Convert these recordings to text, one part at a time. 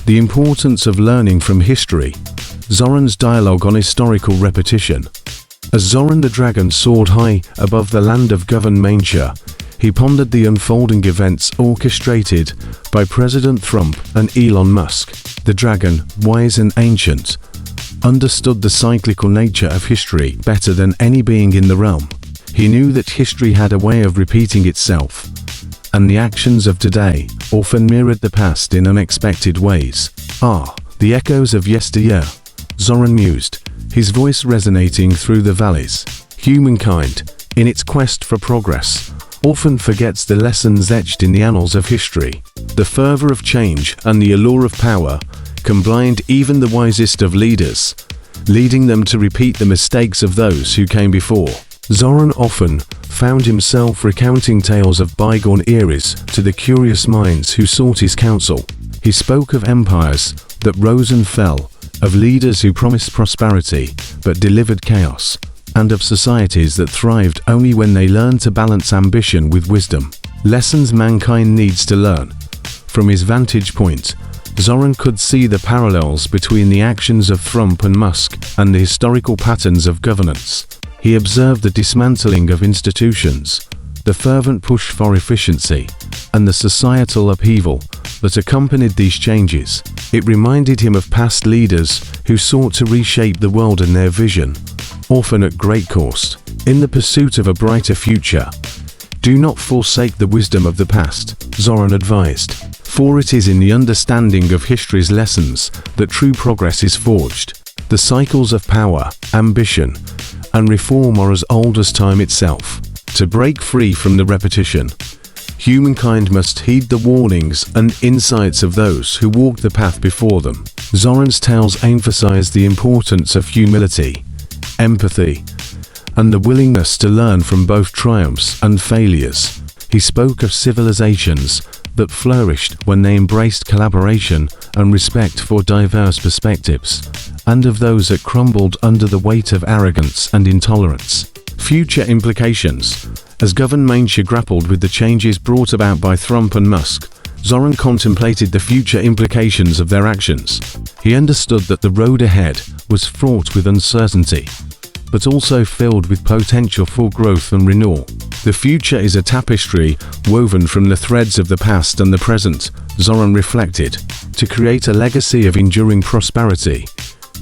The importance of learning from history. Zoran's dialogue on historical repetition. As Zoran the Dragon soared high above the land of Govan Mainsha, he pondered the unfolding events orchestrated by President Trump and Elon Musk. The dragon, wise and ancient, understood the cyclical nature of history better than any being in the realm. He knew that history had a way of repeating itself, and the actions of today often mirrored the past in unexpected ways. The echoes of yesteryear, Zoran mused, his voice resonating through the valleys. Humankind, in its quest for progress, often forgets the lessons etched in the annals of history. The fervor of change and the allure of power can blind even the wisest of leaders, leading them to repeat the mistakes of those who came before. Zoran often found himself recounting tales of bygone eras to the curious minds who sought his counsel. He spoke of empires that rose and fell, of leaders who promised prosperity but delivered chaos, and of societies that thrived only when they learned to balance ambition with wisdom. Lessons mankind needs to learn. From his vantage point, Zoran could see the parallels between the actions of Trump and Musk and the historical patterns of governance. He observed the dismantling of institutions, the fervent push for efficiency, and the societal upheaval that accompanied these changes. It reminded him of past leaders who sought to reshape the world in their vision, often at great cost. In the pursuit of a brighter future, do not forsake the wisdom of the past, Zoran advised, for it is in the understanding of history's lessons that true progress is forged. The cycles of power, ambition, and reform are as old as time itself. To break free from the repetition, humankind must heed the warnings and insights of those who walked the path before them. Zoran's tales emphasize the importance of humility, empathy, and the willingness to learn from both triumphs and failures. He spoke of civilizations that flourished when they embraced collaboration and respect for diverse perspectives, and of those that crumbled under the weight of arrogance and intolerance. Future implications. As Govan Mainsha grappled with the changes brought about by Trump and Musk, Zoran contemplated the future implications of their actions. He understood that the road ahead was fraught with uncertainty, but also filled with potential for growth and renewal. The future is a tapestry woven from the threads of the past and the present, Zoran reflected. To create a legacy of enduring prosperity,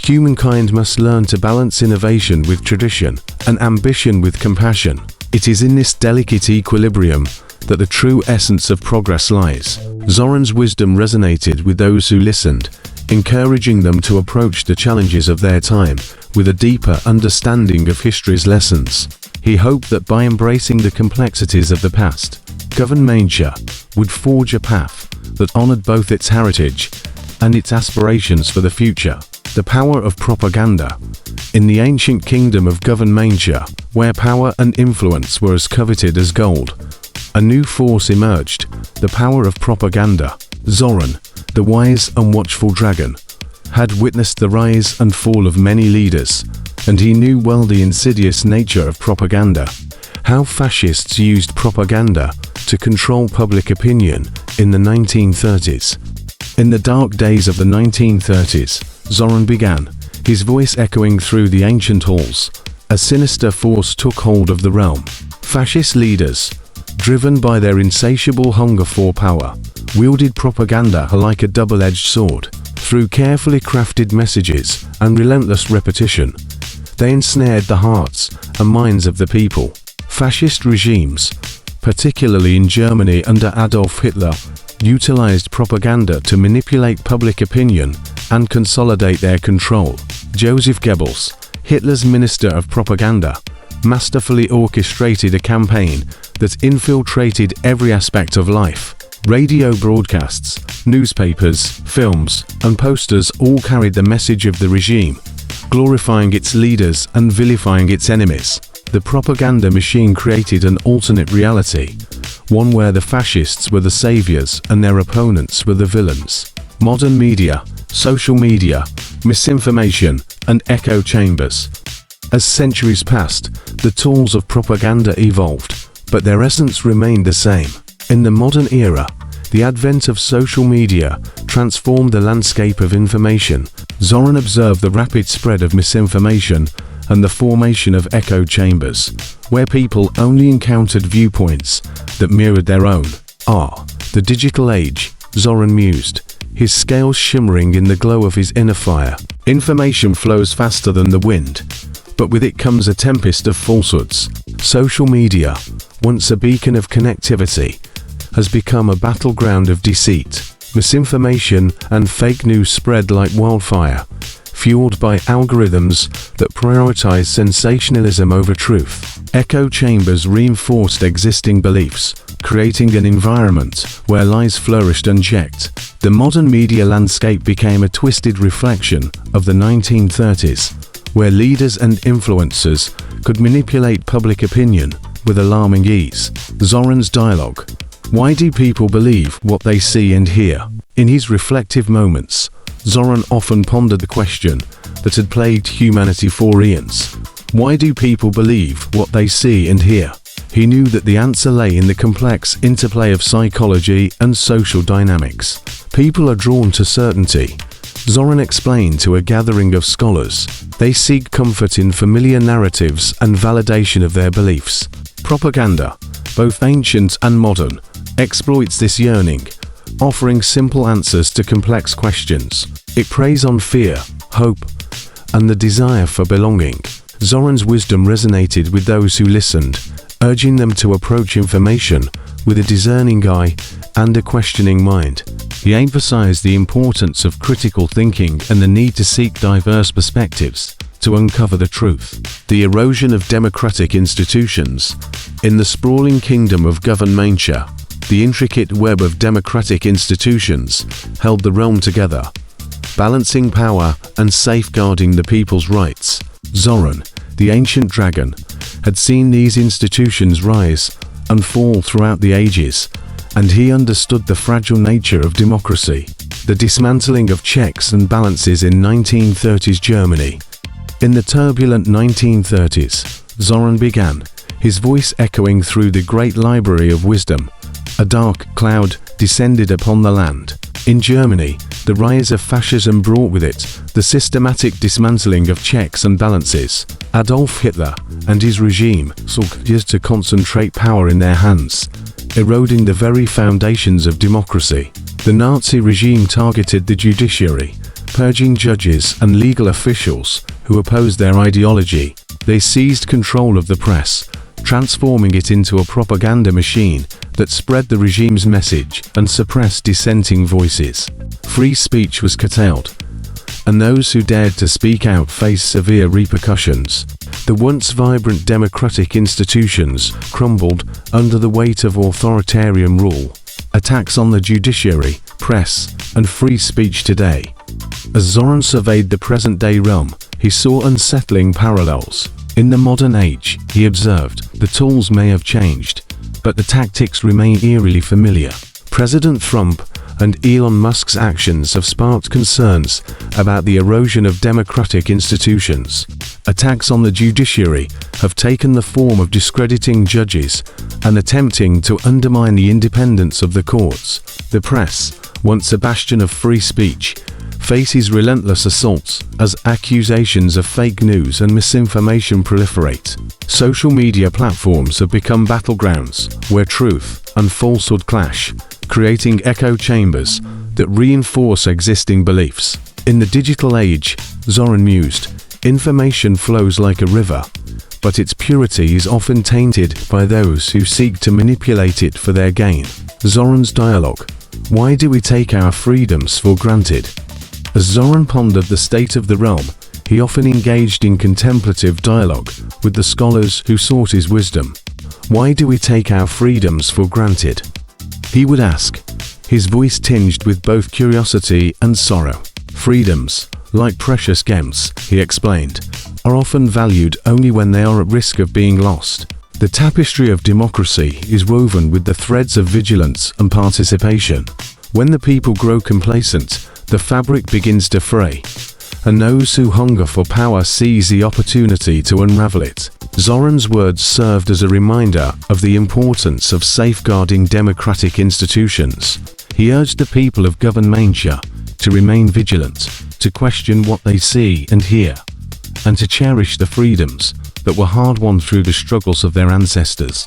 humankind must learn to balance innovation with tradition and ambition with compassion. It is in this delicate equilibrium that the true essence of progress lies. Zoran's wisdom resonated with those who listened, encouraging them to approach the challenges of their time with a deeper understanding of history's lessons. He hoped that by embracing the complexities of the past, Govan Mainsha would forge a path that honored both its heritage and its aspirations for the future. The power of propaganda. In the ancient kingdom of Govan Mainsha, where power and influence were as coveted as gold, a new force emerged, the power of propaganda. Zoran, the wise and watchful dragon, had witnessed the rise and fall of many leaders, and he knew well the insidious nature of propaganda, how fascists used propaganda to control public opinion in the 1930s. In the dark days of the 1930s, Zoran began, his voice echoing through the ancient halls. A sinister force took hold of the realm. Fascist leaders, driven by their insatiable hunger for power, wielded propaganda like a double-edged sword. Through carefully crafted messages and relentless repetition, they ensnared the hearts and minds of the people. Fascist regimes, particularly in Germany under Adolf Hitler, utilized propaganda to manipulate public opinion and consolidate their control. Joseph Goebbels, Hitler's minister of propaganda, masterfully orchestrated a campaign that infiltrated every aspect of life. Radio broadcasts, newspapers, films, and posters all carried the message of the regime, glorifying its leaders and vilifying its enemies. The propaganda machine created an alternate reality, one where the fascists were the saviors and their opponents were the villains. Modern media, social media, misinformation, and echo chambers. As centuries passed, the tools of propaganda evolved, but their essence remained the same. In the modern era, the advent of social media transformed the landscape of information. Zoran observed the rapid spread of misinformation and the formation of echo chambers, where people only encountered viewpoints that mirrored their own. The digital age, Zoran mused, his scales shimmering in the glow of his inner fire. Information flows faster than the wind, but with it comes a tempest of falsehoods. Social media, once a beacon of connectivity, has become a battleground of deceit. Misinformation and fake news spread like wildfire, fueled by algorithms that prioritize sensationalism over truth. Echo chambers reinforced existing beliefs, creating an environment where lies flourished unchecked. The modern media landscape became a twisted reflection of the 1930s, where leaders and influencers could manipulate public opinion with alarming ease. Zoran's dialogue. Why do people believe what they see and hear? In his reflective moments, Zoran often pondered the question that had plagued humanity for eons. Why do people believe what they see and hear? He knew that the answer lay in the complex interplay of psychology and social dynamics. People are drawn to certainty, Zoran explained to a gathering of scholars. They seek comfort in familiar narratives and validation of their beliefs. Propaganda, both ancient and modern, exploits this yearning, offering simple answers to complex questions. It preys on fear, hope, and the desire for belonging. Zoran's wisdom resonated with those who listened, urging them to approach information with a discerning eye and a questioning mind. He emphasized the importance of critical thinking and the need to seek diverse perspectives to uncover the truth. The erosion of democratic institutions. In the sprawling kingdom of Governmentia, the intricate web of democratic institutions held the realm together, balancing power and safeguarding the people's rights. Zoran, the ancient dragon, had seen these institutions rise and fall throughout the ages, and he understood the fragile nature of democracy. The dismantling of checks and balances in 1930s Germany. In the turbulent 1930s, Zoran began, his voice echoing through the great library of wisdom. A dark cloud descended upon the land. In Germany, the rise of fascism brought with it the systematic dismantling of checks and balances. Adolf Hitler and his regime sought to concentrate power in their hands, eroding the very foundations of democracy. The Nazi regime targeted the judiciary, purging judges and legal officials who opposed their ideology. They seized control of the press, transforming it into a propaganda machine that spread the regime's message and suppressed dissenting voices. Free speech was curtailed, and those who dared to speak out faced severe repercussions. The once vibrant democratic institutions crumbled under the weight of authoritarian rule. Attacks on the judiciary, press, and free speech today. As Zoran surveyed the present-day realm, he saw unsettling parallels. In the modern age, he observed, the tools may have changed, but the tactics remain eerily familiar. President Trump and Elon Musk's actions have sparked concerns about the erosion of democratic institutions. Attacks on the judiciary have taken the form of discrediting judges and attempting to undermine the independence of the courts. The press, once a bastion of free speech, faces relentless assaults as accusations of fake news and misinformation proliferate. Social media platforms have become battlegrounds where truth and falsehood clash, creating echo chambers that reinforce existing beliefs. In the digital age, Zoran mused, information flows like a river, but its purity is often tainted by those who seek to manipulate it for their gain. Zoran's dialogue. Why do we take our freedoms for granted? As Zoran pondered the state of the realm, he often engaged in contemplative dialogue with the scholars who sought his wisdom. Why do we take our freedoms for granted? He would ask, his voice tinged with both curiosity and sorrow. Freedoms, like precious gems, he explained, are often valued only when they are at risk of being lost. The tapestry of democracy is woven with the threads of vigilance and participation. When the people grow complacent, the fabric begins to fray, and those who hunger for power seize the opportunity to unravel it. Zoran's words served as a reminder of the importance of safeguarding democratic institutions. He urged the people of Govan Mainshire to remain vigilant, to question what they see and hear, and to cherish the freedoms that were hard-won through the struggles of their ancestors.